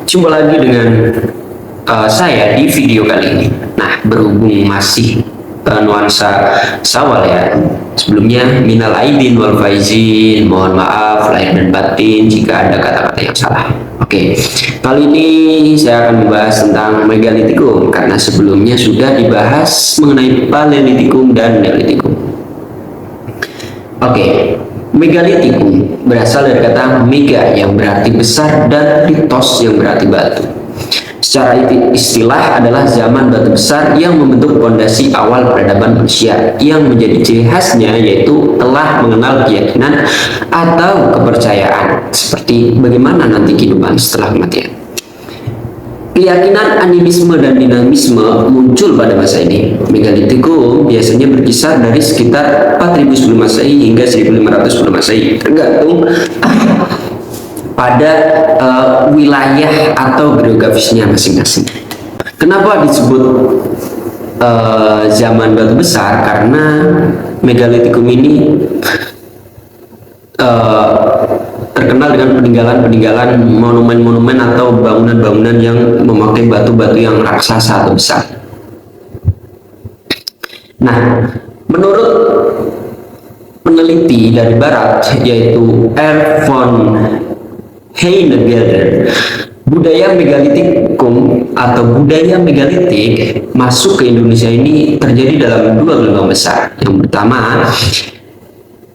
Jumpa lagi dengan saya di video kali ini. Nah, berhubung masih nuansa Syawal ya. Sebelumnya minal aidin wal faizin, mohon maaf lahir dan batin jika ada kata-kata yang salah. Oke, kali ini saya akan membahas tentang megalitikum karena sebelumnya sudah dibahas mengenai paleolitikum dan neolitikum. Oke, megalitikum berasal dari kata mega yang berarti besar dan litos yang berarti batu. Secara istilah adalah zaman batu besar yang membentuk fondasi awal peradaban manusia, yang menjadi ciri khasnya yaitu telah mengenal keyakinan atau kepercayaan seperti bagaimana nanti kehidupan setelah kematian. Keyakinan animisme dan dinamisme muncul pada masa ini. Megalitikum biasanya berkisar dari sekitar 4000 sebelum Masehi hingga 1500 sebelum Masehi, tergantung pada wilayah atau geografisnya masing-masing. Kenapa disebut zaman batu besar? Karena megalitikum ini terkenal dengan peninggalan-peninggalan monumen-monumen atau bangunan-bangunan yang memakai batu-batu yang raksasa atau besar. Nah, menurut peneliti dari barat yaitu R. von Heinegelder, budaya megalitikum atau budaya megalitik masuk ke Indonesia ini terjadi dalam dua gelombang besar. Yang pertama,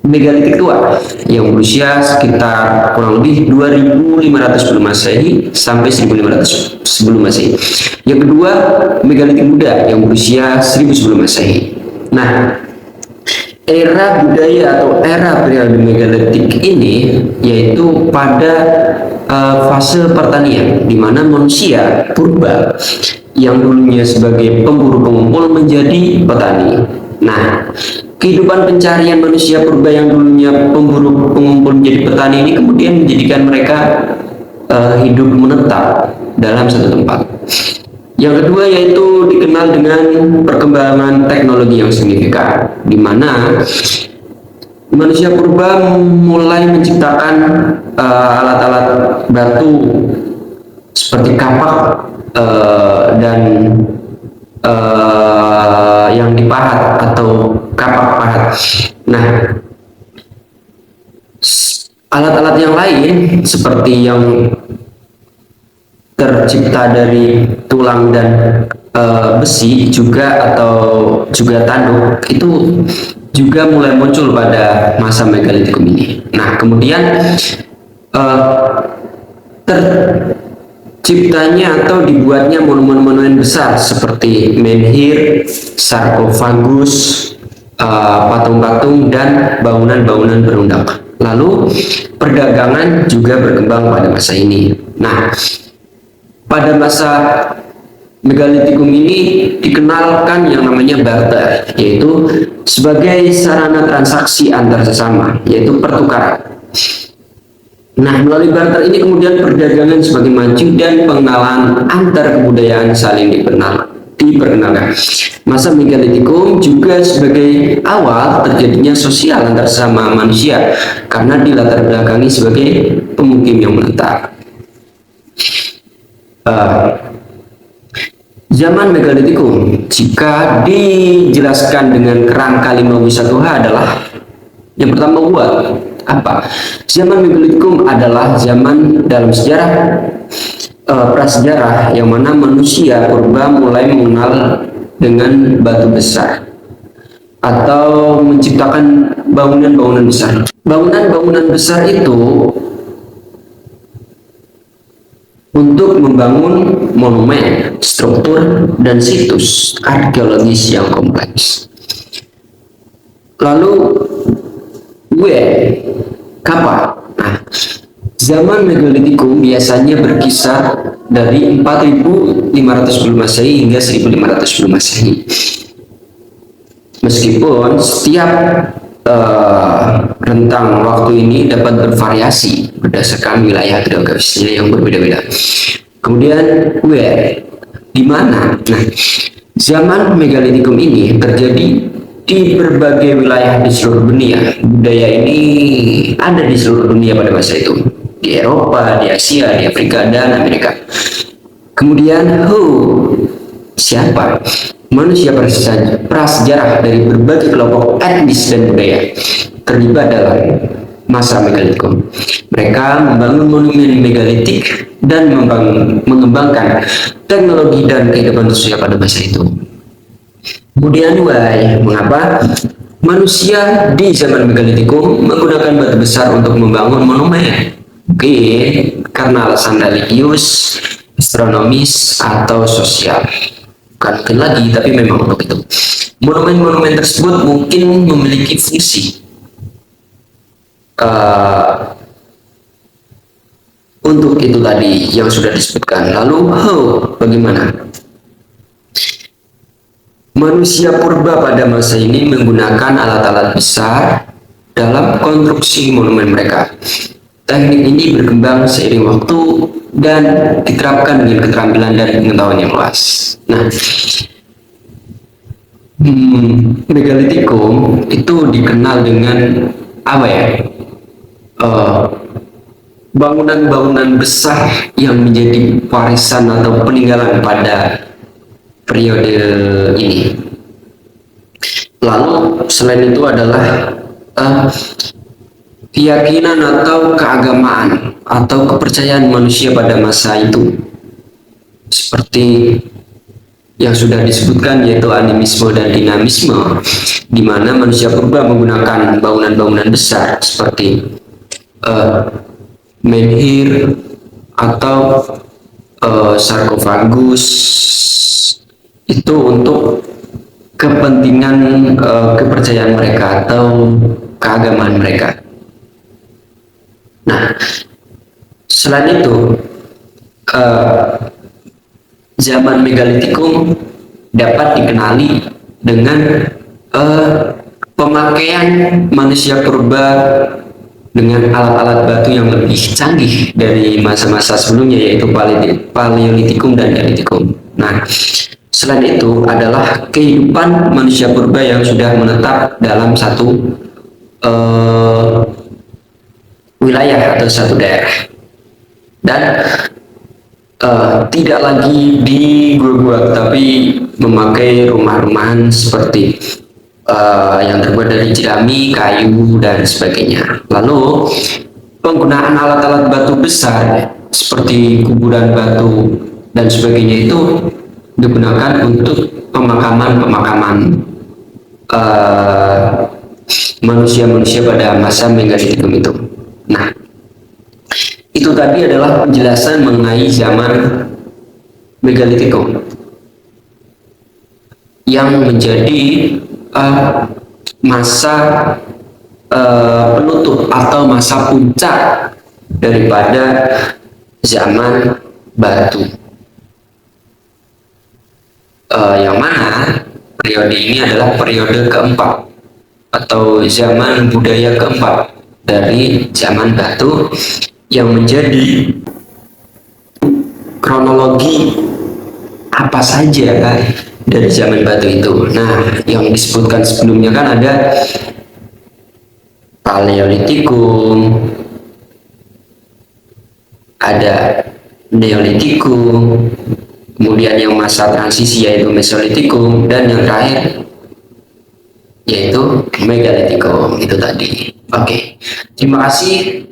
megalitik tua yang berusia sekitar kurang lebih 2500 sebelum Masehi sampai 1500 sebelum Masehi. Yang kedua, megalitik muda yang berusia 1000 sebelum Masehi. Nah, era budaya atau era periode megalitik ini yaitu pada fase pertanian, di mana manusia purba yang dulunya sebagai pemburu pengumpul menjadi petani. Nah, kehidupan pencarian manusia purba yang dulunya pemburu pengumpul menjadi petani ini kemudian menjadikan mereka hidup menetap dalam satu tempat. Yang kedua yaitu dikenal dengan perkembangan teknologi yang signifikan, di mana manusia purba mulai menciptakan alat-alat batu seperti kapak dan yang dipahat atau kapak pahat. Nah, alat-alat yang lain seperti yang tercipta dari tulang dan besi juga atau juga tanduk itu juga mulai muncul pada masa megalitikum ini. Nah, kemudian terciptanya atau dibuatnya monumen-monumen besar seperti menhir, sarkofagus, patung-patung dan bangunan-bangunan berundak. Lalu perdagangan juga berkembang pada masa ini. Nah, pada masa megalitikum ini dikenalkan yang namanya barter, yaitu sebagai sarana transaksi antar sesama, yaitu pertukaran. Nah, melalui barter ini kemudian perdagangan semakin maju dan pengenalan antar kebudayaan saling diperkenalkan. Masa megalitikum juga sebagai awal terjadinya sosial antar sesama manusia karena dilatar belakangi sebagai pemukim yang menetap. Zaman megalitikum jika dijelaskan dengan kerangka 5 wisatuha adalah yang pertama buat apa? Zaman megalitikum adalah zaman dalam sejarah prasejarah yang mana manusia purba mulai mengenal dengan batu besar atau menciptakan bangunan-bangunan besar. Bangunan-bangunan besar itu untuk membangun monumen, struktur, dan situs arkeologis yang kompleks. Lalu, kapal. Nah, zaman megalitikum biasanya berkisar dari 4500 sebelum Masehi hingga 1500 sebelum Masehi. Meskipun setiap rentang waktu ini dapat bervariasi berdasarkan wilayah geografisnya yang berbeda-beda. Kemudian di mana? Nah, zaman megalitikum ini terjadi di berbagai wilayah di seluruh dunia. Budaya ini ada di seluruh dunia pada masa itu. di Eropa, di Asia, di Afrika, dan Amerika. Kemudian who, siapa? Manusia prasejarah dari berbagai kelompok etnis dan budaya terlibat dalam masa megalitikum. Mereka membangun monumen megalitik dan mengembangkan teknologi dan kehidupan sosial pada masa itu. Kemudian why, mengapa manusia di zaman megalitikum menggunakan batu besar untuk membangun monumen? Oke, karena alasan religius, astronomis, atau sosial. Bukan mungkin lagi, tapi memang untuk itu. Monumen-monumen tersebut mungkin memiliki fungsi untuk itu tadi yang sudah disebutkan. Lalu how, bagaimana? Manusia purba pada masa ini menggunakan alat-alat besar dalam konstruksi monumen mereka. Teknik ini berkembang seiring waktu dan diterapkan dengan keterampilan dan pengetahuan yang luas. Nah, megalitikum itu dikenal dengan apa ya? Bangunan-bangunan besar yang menjadi warisan atau peninggalan pada periode ini. Lalu selain itu adalah keyakinan atau keagamaan atau kepercayaan manusia pada masa itu, seperti yang sudah disebutkan, yaitu animisme dan dinamisme, di mana manusia purba menggunakan bangunan-bangunan besar seperti menhir atau sarkofagus itu untuk kepentingan kepercayaan mereka atau keagamaan mereka. Nah, selain itu zaman megalitikum dapat dikenali dengan pemakaian manusia purba dengan alat-alat batu yang lebih canggih dari masa-masa sebelumnya, yaitu paleolitikum dan neolitikum. Nah, selain itu adalah kehidupan manusia purba yang sudah menetap dalam satu wilayah atau satu daerah, dan tidak lagi di gua-gua, tapi memakai rumah-rumahan seperti yang terbuat dari jerami, kayu, dan sebagainya. Lalu penggunaan alat-alat batu besar seperti kuburan batu dan sebagainya itu digunakan untuk pemakaman manusia-manusia pada masa megalitikum itu. Nah, itu tadi adalah penjelasan mengenai zaman megalitikum yang menjadi masa penutup atau masa puncak daripada zaman batu, yang mana periode ini adalah periode keempat atau zaman budaya keempat dari zaman batu, yang menjadi kronologi apa saja dari zaman batu itu. Nah, yang disebutkan sebelumnya kan ada paleolitikum, ada neolitikum, kemudian yang masa transisi yaitu mesolitikum, dan yang terakhir yaitu megalitikum. Itu tadi. Oke, terima kasih.